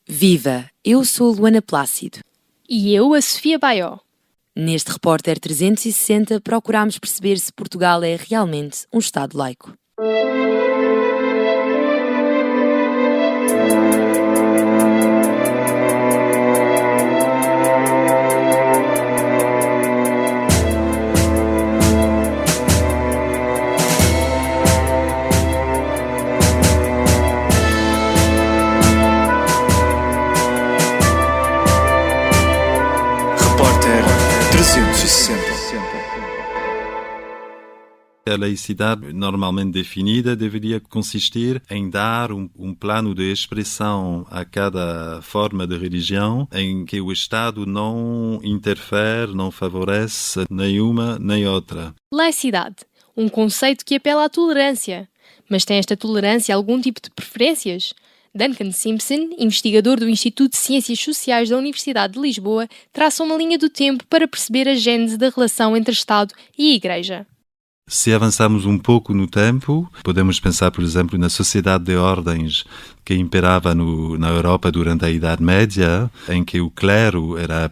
Viva! Eu sou a Luana Plácido. E eu, a Sofia Baió. Neste Repórter 360 procurámos perceber se Portugal é realmente um Estado laico. Repórter 360. A laicidade, normalmente definida, deveria consistir em dar um plano de expressão a cada forma de religião em que o Estado não interfere, não favorece nenhuma nem outra. Laicidade, um conceito que apela à tolerância. Mas tem esta tolerância algum tipo de preferências? Duncan Simpson, investigador do Instituto de Ciências Sociais da Universidade de Lisboa, traça uma linha do tempo para perceber a gênese da relação entre Estado e Igreja. Se avançarmos um pouco no tempo, podemos pensar, por exemplo, na sociedade de ordens que imperava na Europa durante a Idade Média, em que o clero era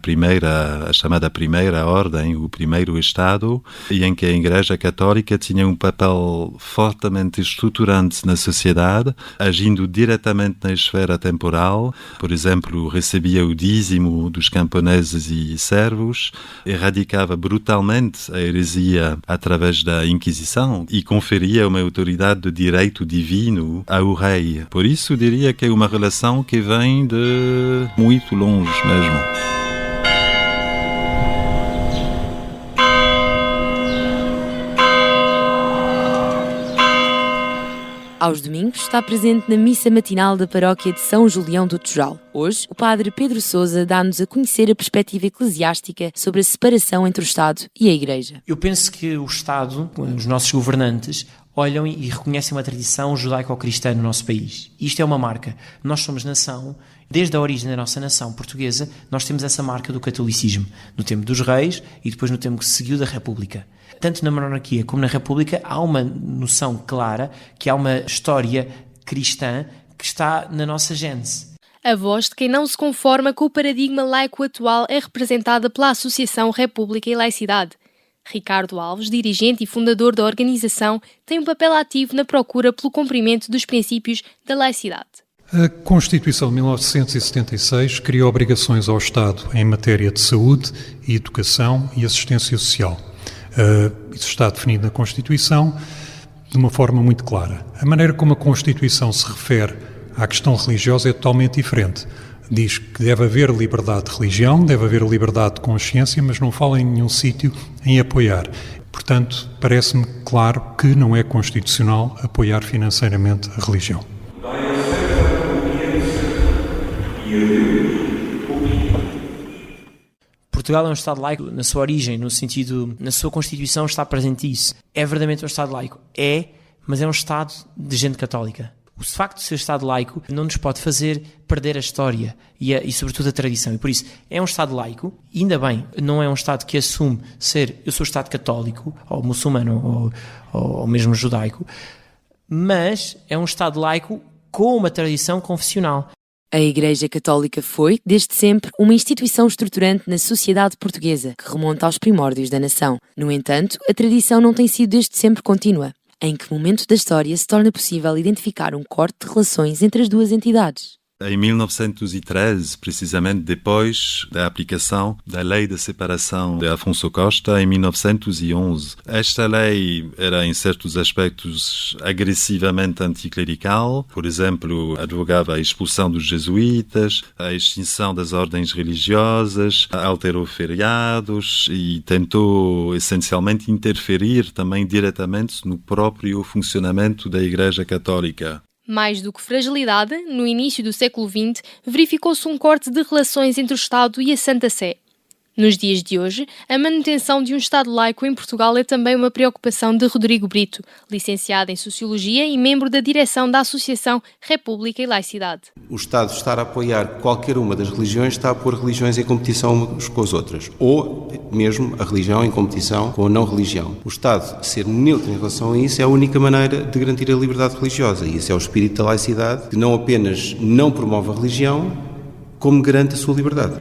a chamada primeira ordem, o primeiro Estado, e em que a Igreja Católica tinha um papel fortemente estruturante na sociedade, agindo diretamente na esfera temporal. Por exemplo, recebia o dízimo dos camponeses e servos, erradicava brutalmente a heresia através da Inquisição e conferia uma autoridade de direito divino ao rei. Por isso, diria que é uma relação que vem de muito longe mesmo. Aos domingos está presente na missa matinal da paróquia de São Julião do Tujal. Hoje, o padre Pedro Sousa dá-nos a conhecer a perspectiva eclesiástica sobre a separação entre o Estado e a Igreja. Eu penso que o Estado, os nossos governantes, olham e reconhecem uma tradição judaico-cristã no nosso país. Isto é uma marca. Nós somos nação, desde a origem da nossa nação portuguesa, nós temos essa marca do catolicismo, no tempo dos reis e depois no tempo que seguiu da República. Tanto na monarquia como na República há uma noção clara que há uma história cristã que está na nossa gênese. A voz de quem não se conforma com o paradigma laico atual é representada pela Associação República e Laicidade. Ricardo Alves, dirigente e fundador da organização, tem um papel ativo na procura pelo cumprimento dos princípios da laicidade. A Constituição de 1976 criou obrigações ao Estado em matéria de saúde, educação e assistência social. Isso está definido na Constituição de uma forma muito clara. A maneira como a Constituição se refere à questão religiosa é totalmente diferente. Diz que deve haver liberdade de religião, deve haver liberdade de consciência, mas não fala em nenhum sítio em apoiar. Portanto, parece-me claro que não é constitucional apoiar financeiramente a religião. Portugal é um Estado laico na sua origem, no sentido, na sua Constituição está presente isso. É verdadeiramente um Estado laico? É, mas é um Estado de gente católica. O facto de ser Estado laico não nos pode fazer perder a história e sobretudo a tradição. E por isso, é um Estado laico, e ainda bem, não é um Estado que assume ser, eu sou Estado católico, ou muçulmano, ou mesmo judaico, mas é um Estado laico com uma tradição confessional. A Igreja Católica foi, desde sempre, uma instituição estruturante na sociedade portuguesa, que remonta aos primórdios da nação. No entanto, a tradição não tem sido desde sempre contínua. Em que momento da história se torna possível identificar um corte de relações entre as duas entidades? Em 1913, precisamente depois da aplicação da Lei de Separação de Afonso Costa, em 1911. Esta lei era, em certos aspectos, agressivamente anticlerical. Por exemplo, advogava a expulsão dos jesuítas, a extinção das ordens religiosas, alterou feriados e tentou, essencialmente, interferir também diretamente no próprio funcionamento da Igreja Católica. Mais do que fragilidade, no início do século XX, verificou-se um corte de relações entre o Estado e a Santa Sé. Nos dias de hoje, a manutenção de um Estado laico em Portugal é também uma preocupação de Rodrigo Brito, licenciado em Sociologia e membro da direção da Associação República e Laicidade. O Estado estar a apoiar qualquer uma das religiões está a pôr religiões em competição umas com as outras, ou mesmo a religião em competição com a não-religião. O Estado ser neutro em relação a isso é a única maneira de garantir a liberdade religiosa, e esse é o espírito da laicidade, que não apenas não promove a religião, como garante a sua liberdade.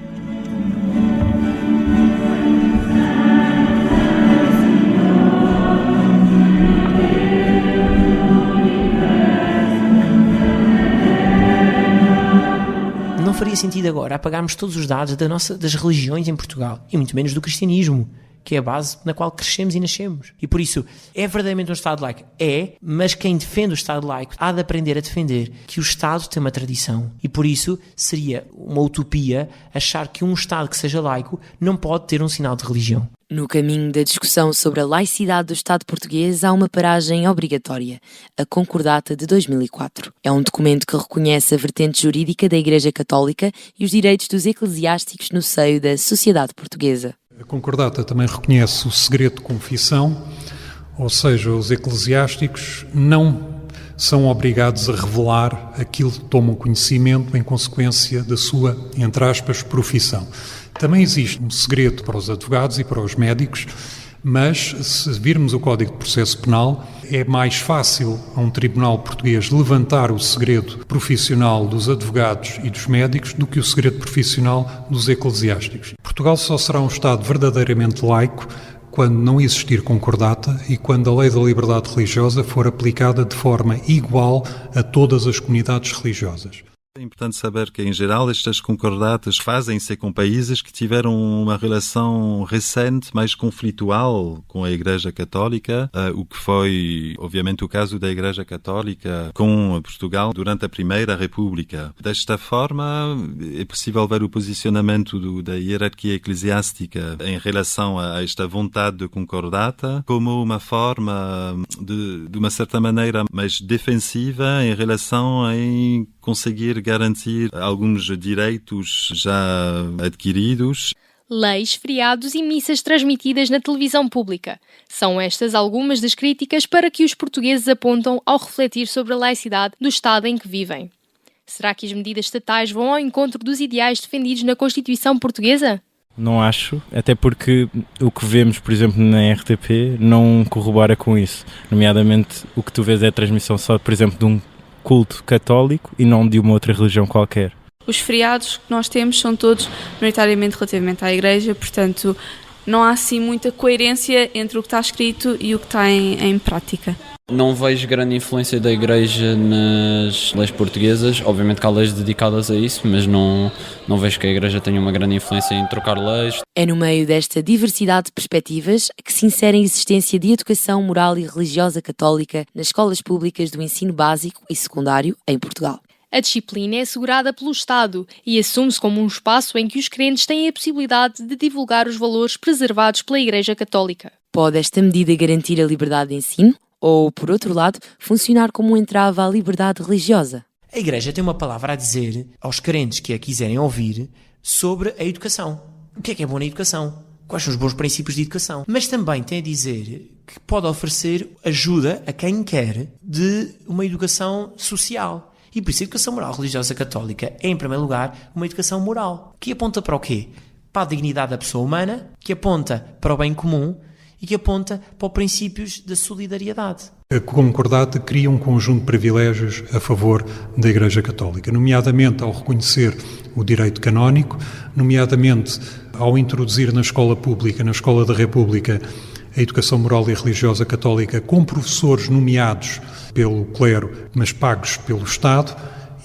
Não faria sentido agora apagarmos todos os dados das religiões em Portugal, e muito menos do cristianismo, que é a base na qual crescemos e nascemos. E por isso, é verdadeiramente um Estado laico? É, mas quem defende o Estado laico há de aprender a defender que o Estado tem uma tradição. E por isso, seria uma utopia achar que um Estado que seja laico não pode ter um sinal de religião. No caminho da discussão sobre a laicidade do Estado português há uma paragem obrigatória, a Concordata de 2004. É um documento que reconhece a vertente jurídica da Igreja Católica e os direitos dos eclesiásticos no seio da sociedade portuguesa. A Concordata também reconhece o segredo de confissão, ou seja, os eclesiásticos não são obrigados a revelar aquilo que tomam conhecimento em consequência da sua, entre aspas, profissão. Também existe um segredo para os advogados e para os médicos, mas se virmos o Código de Processo Penal, é mais fácil a um tribunal português levantar o segredo profissional dos advogados e dos médicos do que o segredo profissional dos eclesiásticos. Portugal só será um Estado verdadeiramente laico quando não existir concordata e quando a lei da liberdade religiosa for aplicada de forma igual a todas as comunidades religiosas. É importante saber que, em geral, estas concordatas fazem-se com países que tiveram uma relação recente, mais conflitual com a Igreja Católica, o que foi, obviamente, o caso da Igreja Católica com Portugal durante a Primeira República. Desta forma, é possível ver o posicionamento da hierarquia eclesiástica em relação a esta vontade de concordata como uma forma, de uma certa maneira, mais defensiva em relação a conseguir garantir alguns direitos já adquiridos. Leis, feriados e missas transmitidas na televisão pública. São estas algumas das críticas para que os portugueses apontam ao refletir sobre a laicidade do Estado em que vivem. Será que as medidas estatais vão ao encontro dos ideais defendidos na Constituição portuguesa? Não acho, até porque o que vemos, por exemplo, na RTP não corrobora com isso. Nomeadamente, o que tu vês é a transmissão só, por exemplo, de um culto católico e não de uma outra religião qualquer. Os feriados que nós temos são todos maioritariamente relativamente à Igreja, portanto não há assim muita coerência entre o que está escrito e o que está em prática. Não vejo grande influência da Igreja nas leis portuguesas, obviamente que há leis dedicadas a isso, mas não vejo que a Igreja tenha uma grande influência em trocar leis. É no meio desta diversidade de perspectivas que se insere a existência de educação moral e religiosa católica nas escolas públicas do ensino básico e secundário em Portugal. A disciplina é assegurada pelo Estado e assume-se como um espaço em que os crentes têm a possibilidade de divulgar os valores preservados pela Igreja Católica. Pode esta medida garantir a liberdade de ensino? Ou, por outro lado, funcionar como um entrave à liberdade religiosa? A Igreja tem uma palavra a dizer aos crentes que a quiserem ouvir sobre a educação. O que é bom na educação? Quais são os bons princípios de educação? Mas também tem a dizer que pode oferecer ajuda a quem quer de uma educação social. E por isso a educação moral religiosa católica é, em primeiro lugar, uma educação moral. Que aponta para o quê? Para a dignidade da pessoa humana, que aponta para o bem comum e que aponta para os princípios da solidariedade. A Concordata cria um conjunto de privilégios a favor da Igreja Católica, nomeadamente ao reconhecer o direito canónico, nomeadamente ao introduzir na escola pública, na Escola da República, a educação moral e religiosa católica com professores nomeados pelo clero, mas pagos pelo Estado,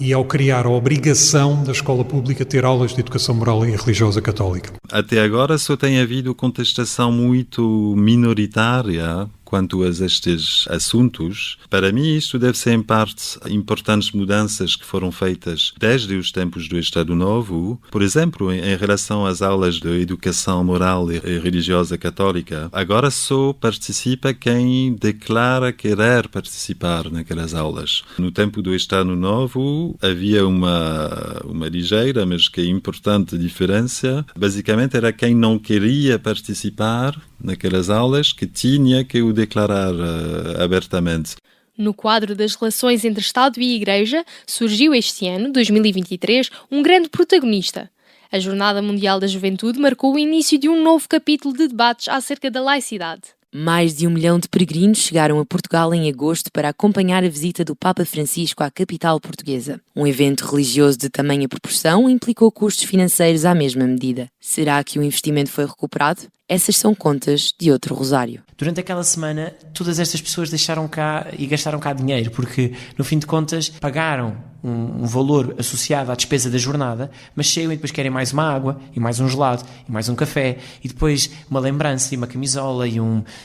e ao criar a obrigação da escola pública ter aulas de educação moral e religiosa católica. Até agora só tem havido contestação muito minoritária quanto a estes assuntos. Para mim, isto deve ser, em parte, importantes mudanças que foram feitas desde os tempos do Estado Novo. Por exemplo, em relação às aulas de educação moral e religiosa católica, agora só participa quem declara querer participar naquelas aulas. No tempo do Estado Novo, havia uma ligeira, mas que importante diferença. Basicamente, era quem não queria participar naquelas aulas que tinha que o declarar abertamente. No quadro das relações entre Estado e Igreja, surgiu este ano, 2023, um grande protagonista. A Jornada Mundial da Juventude marcou o início de um novo capítulo de debates acerca da laicidade. Mais de 1 milhão de peregrinos chegaram a Portugal em agosto para acompanhar a visita do Papa Francisco à capital portuguesa. Um evento religioso de tamanha proporção implicou custos financeiros à mesma medida. Será que o investimento foi recuperado? Essas são contas de outro Rosário. Durante aquela semana, todas estas pessoas deixaram cá e gastaram cá dinheiro, porque, no fim de contas, pagaram um valor associado à despesa da jornada, mas chegam e depois querem mais uma água, e mais um gelado, e mais um café, e depois uma lembrança, e uma camisola, e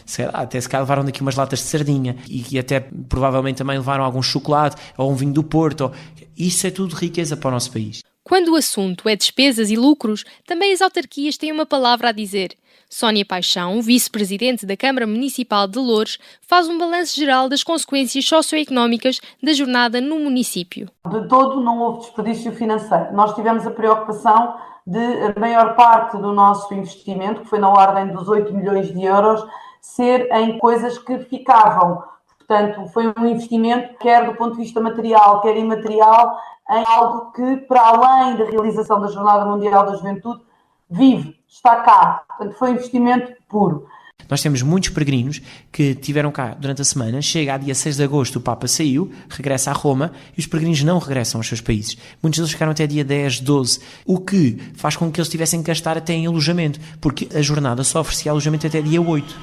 sei lá, até se calhar levaram daqui umas latas de sardinha, e até provavelmente também levaram algum chocolate, ou um vinho do Porto. Isso é tudo riqueza para o nosso país. Quando o assunto é despesas e lucros, também as autarquias têm uma palavra a dizer. Sónia Paixão, vice-presidente da Câmara Municipal de Loures, faz um balanço geral das consequências socioeconómicas da jornada no município. De todo não houve desperdício financeiro. Nós tivemos a preocupação de a maior parte do nosso investimento, que foi na ordem dos 8 milhões de euros, ser em coisas que ficavam. Portanto, foi um investimento, quer do ponto de vista material, quer imaterial, em algo que, para além da realização da Jornada Mundial da Juventude, vive, está cá. Portanto, foi um investimento puro. Nós temos muitos peregrinos que tiveram cá durante a semana. Chega a dia 6 de agosto, o Papa saiu, regressa a Roma e os peregrinos não regressam aos seus países. Muitos deles ficaram até dia 10, 12, o que faz com que eles tivessem que gastar até em alojamento, porque a jornada só oferecia alojamento até dia 8.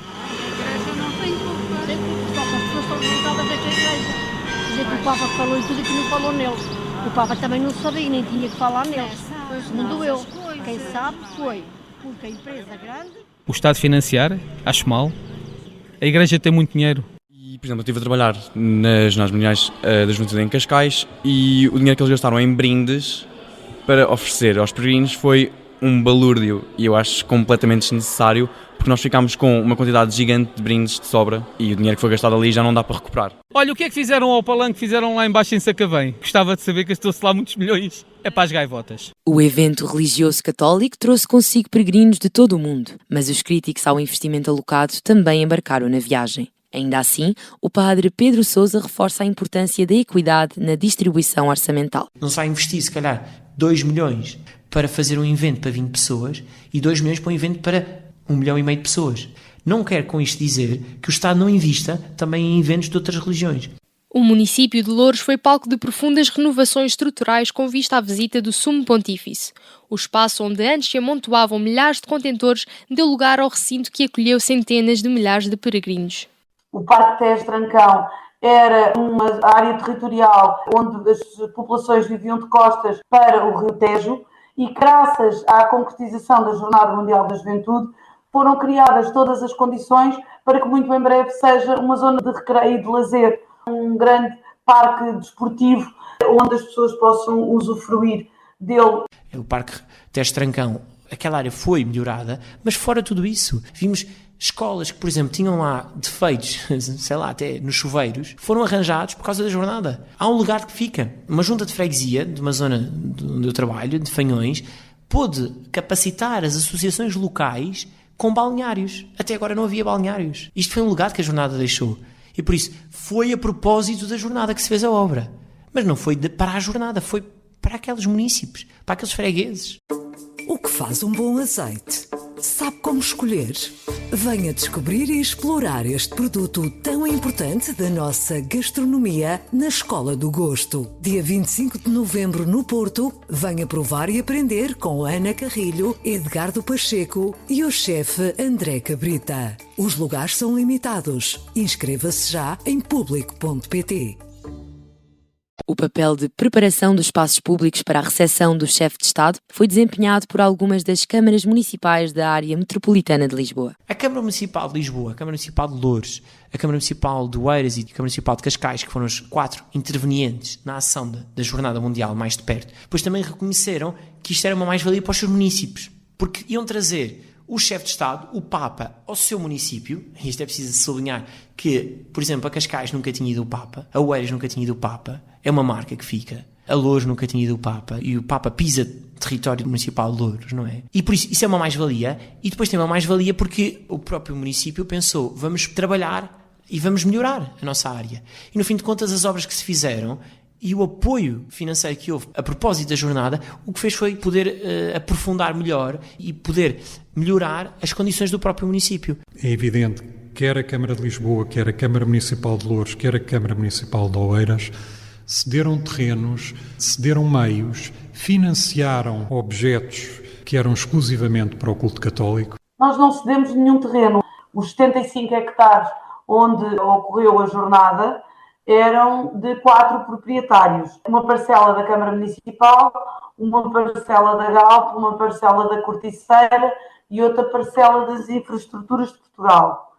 O Papa falou em tudo que não falou neles. O Papa também não sabia, nem tinha que falar neles. Não doeu. Quem sabe foi, porque a empresa grande... O Estado financiar, acho mal. A Igreja tem muito dinheiro. E, por exemplo, eu estive a trabalhar nas Jornadas Mundiais da Juventude em Cascais e o dinheiro que eles gastaram em brindes para oferecer aos peregrinos foi um balúrdio e eu acho completamente desnecessário, porque nós ficámos com uma quantidade gigante de brindes de sobra e o dinheiro que foi gastado ali já não dá para recuperar. Olha, o que é que fizeram ao palanque, fizeram lá embaixo em Sacavém? Gostava de saber que gastou-se lá muitos milhões. É para as gaivotas. O evento religioso católico trouxe consigo peregrinos de todo o mundo, mas os críticos ao investimento alocado também embarcaram na viagem. Ainda assim, o padre Pedro Sousa reforça a importância da equidade na distribuição orçamental. Não se vai investir, se calhar, 2 milhões para fazer um evento para 20 pessoas e 2 milhões para um evento para 1,5 milhão de pessoas. Não quero com isto dizer que o Estado não invista também em eventos de outras religiões. O município de Loures foi palco de profundas renovações estruturais com vista à visita do Sumo Pontífice. O espaço onde antes se amontoavam milhares de contentores deu lugar ao recinto que acolheu centenas de milhares de peregrinos. O Parque Tejo Trancão era uma área territorial onde as populações viviam de costas para o Rio Tejo e, graças à concretização da Jornada Mundial da Juventude, foram criadas todas as condições para que muito em breve seja uma zona de recreio e de lazer, um grande parque desportivo onde as pessoas possam usufruir dele. O Parque Tejo Trancão, aquela área foi melhorada, mas fora tudo isso, vimos escolas que, por exemplo, tinham lá defeitos, sei lá, até nos chuveiros, foram arranjados por causa da jornada. Há um lugar que fica. Uma junta de freguesia, de uma zona onde eu trabalho, de Fanhões, pôde capacitar as associações locais com balneários. Até agora não havia balneários. Isto foi um legado que a jornada deixou. E por isso, foi a propósito da jornada que se fez a obra. Mas não foi para a jornada, foi para aqueles munícipes, para aqueles fregueses. O que faz um bom azeite? Sabe como escolher? Venha descobrir e explorar este produto tão importante da nossa gastronomia na Escola do Gosto. Dia 25 de novembro no Porto, venha provar e aprender com Ana Carrilho, Edgardo Pacheco e o chefe André Cabrita. Os lugares são limitados. Inscreva-se já em público.pt. O papel de preparação dos espaços públicos para a recepção do chefe de Estado foi desempenhado por algumas das câmaras municipais da área metropolitana de Lisboa. A Câmara Municipal de Lisboa, a Câmara Municipal de Loures, a Câmara Municipal de Oeiras e a Câmara Municipal de Cascais, que foram os 4 intervenientes na ação da Jornada Mundial mais de perto, depois também reconheceram que isto era uma mais-valia para os seus municípios, porque iam trazer o chefe de Estado, o Papa, ao seu município. E isto é preciso sublinhar que, por exemplo, a Cascais nunca tinha ido o Papa, a Oeiras nunca tinha ido o Papa, é uma marca que fica. A Louros nunca tinha ido o Papa, e o Papa pisa território municipal de Louros, não é? E por isso é uma mais-valia, e depois tem uma mais-valia porque o próprio município pensou, vamos trabalhar e vamos melhorar a nossa área. E no fim de contas, as obras que se fizeram e o apoio financeiro que houve a propósito da jornada, o que fez foi poder aprofundar melhor e poder melhorar as condições do próprio município. É evidente, quer a Câmara de Lisboa, quer a Câmara Municipal de Louros, quer a Câmara Municipal de Oeiras, cederam terrenos, cederam meios, financiaram objetos que eram exclusivamente para o culto católico. Nós não cedemos nenhum terreno. Os 75 hectares onde ocorreu a jornada eram de 4 proprietários. Uma parcela da Câmara Municipal, uma parcela da Galp, uma parcela da Corticeira e outra parcela das Infraestruturas de Portugal.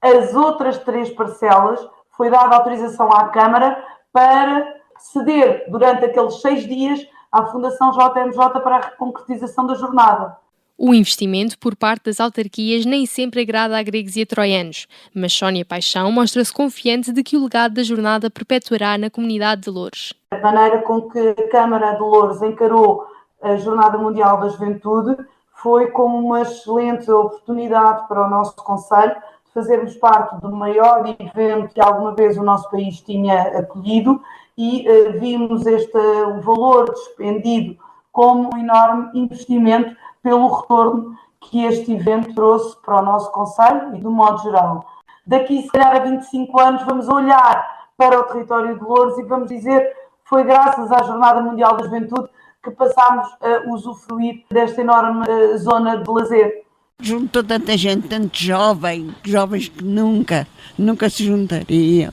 As outras 3 parcelas foi dada autorização à Câmara para ceder durante aqueles 6 dias à Fundação JMJ para a concretização da jornada. O investimento por parte das autarquias nem sempre agrada a gregos e a troianos, mas Sónia Paixão mostra-se confiante de que o legado da jornada perpetuará na comunidade de Louros. A maneira com que a Câmara de Louros encarou a Jornada Mundial da Juventude foi como uma excelente oportunidade para o nosso concelho de fazermos parte do maior evento que alguma vez o nosso país tinha acolhido e vimos o valor despendido como um enorme investimento pelo retorno que este evento trouxe para o nosso concelho e do modo geral. Daqui, se calhar, a 25 anos, vamos olhar para o território de Louros e vamos dizer foi graças à Jornada Mundial da Juventude que passámos a usufruir desta enorme zona de lazer. Juntou tanta gente, tanto jovens que nunca se juntariam.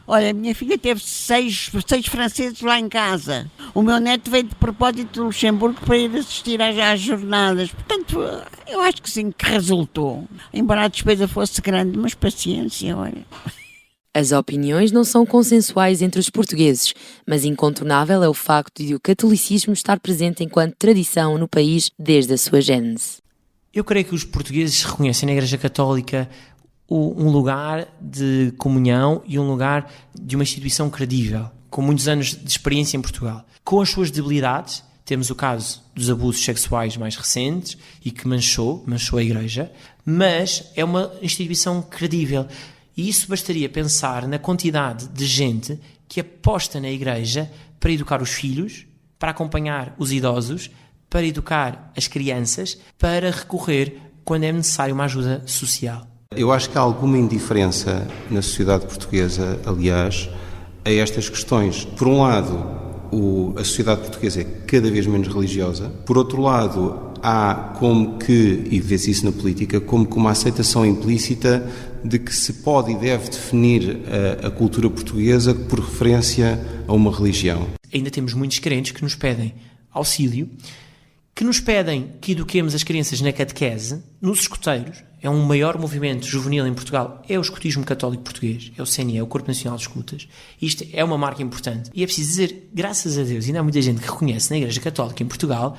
Olha, a minha filha teve 6 franceses lá em casa. O meu neto veio de propósito do Luxemburgo para ir assistir às jornadas. Portanto, eu acho que sim, que resultou. Embora a despesa fosse grande, mas paciência, olha. As opiniões não são consensuais entre os portugueses, mas incontornável é o facto de o catolicismo estar presente enquanto tradição no país desde a sua gênese. Eu creio que os portugueses reconhecem na Igreja Católica um lugar de comunhão e um lugar de uma instituição credível, com muitos anos de experiência em Portugal. Com as suas debilidades, temos o caso dos abusos sexuais mais recentes e que manchou a Igreja, mas é uma instituição credível. E isso bastaria pensar na quantidade de gente que aposta na Igreja para educar os filhos, para acompanhar os idosos, para educar as crianças, para recorrer quando é necessário uma ajuda social. Eu acho que há alguma indiferença na sociedade portuguesa, aliás, a estas questões. Por um lado, a sociedade portuguesa é cada vez menos religiosa. Por outro lado, há como que, e vê-se isso na política, como que uma aceitação implícita de que se pode e deve definir a cultura portuguesa por referência a uma religião. Ainda temos muitos crentes que nos pedem auxílio, que nos pedem que eduquemos as crianças na catequese, nos escuteiros. É um maior movimento juvenil em Portugal, é o escutismo católico português, é o CNE, o Corpo Nacional de Escutas. Isto é uma marca importante. E é preciso dizer, graças a Deus, ainda há muita gente que reconhece na Igreja Católica em Portugal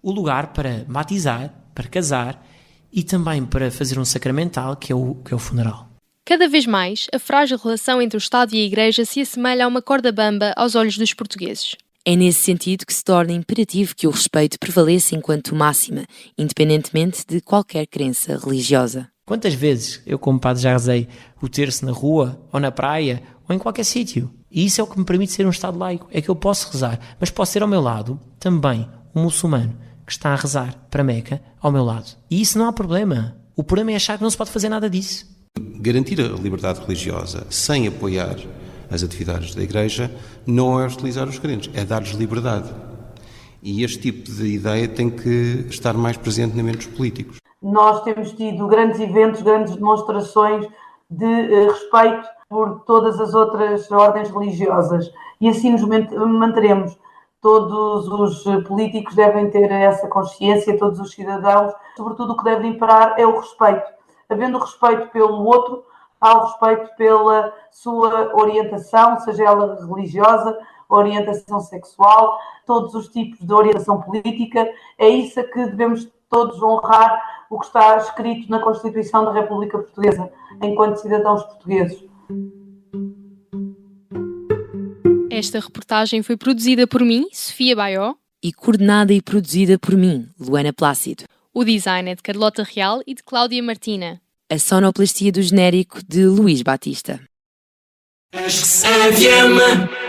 o lugar para batizar, para casar e também para fazer um sacramental, que é o funeral. Cada vez mais, a frágil relação entre o Estado e a Igreja se assemelha a uma corda bamba aos olhos dos portugueses. É nesse sentido que se torna imperativo que o respeito prevaleça enquanto máxima, independentemente de qualquer crença religiosa. Quantas vezes eu, como padre, já rezei o terço na rua, ou na praia, ou em qualquer sítio? E isso é o que me permite ser um Estado laico. É que eu posso rezar, mas posso ter ao meu lado também um muçulmano que está a rezar para Meca ao meu lado. E isso não há problema. O problema é achar que não se pode fazer nada disso. Garantir a liberdade religiosa sem apoiar as atividades da Igreja não é hostilizar os crentes, é dar-lhes liberdade. E este tipo de ideia tem que estar mais presente na mente dos políticos. Nós temos tido grandes eventos, grandes demonstrações de respeito por todas as outras ordens religiosas e assim nos manteremos. Todos os políticos devem ter essa consciência, todos os cidadãos. Sobretudo o que deve imperar é o respeito. Havendo respeito pelo outro, ao respeito pela sua orientação, seja ela religiosa, orientação sexual, todos os tipos de orientação política. É isso a que devemos todos honrar, o que está escrito na Constituição da República Portuguesa, enquanto cidadãos portugueses. Esta reportagem foi produzida por mim, Sofia Baió, e coordenada e produzida por mim, Luana Plácido. O design é de Carlota Real e de Cláudia Martina. A sonoplastia do genérico de Luís Batista. FM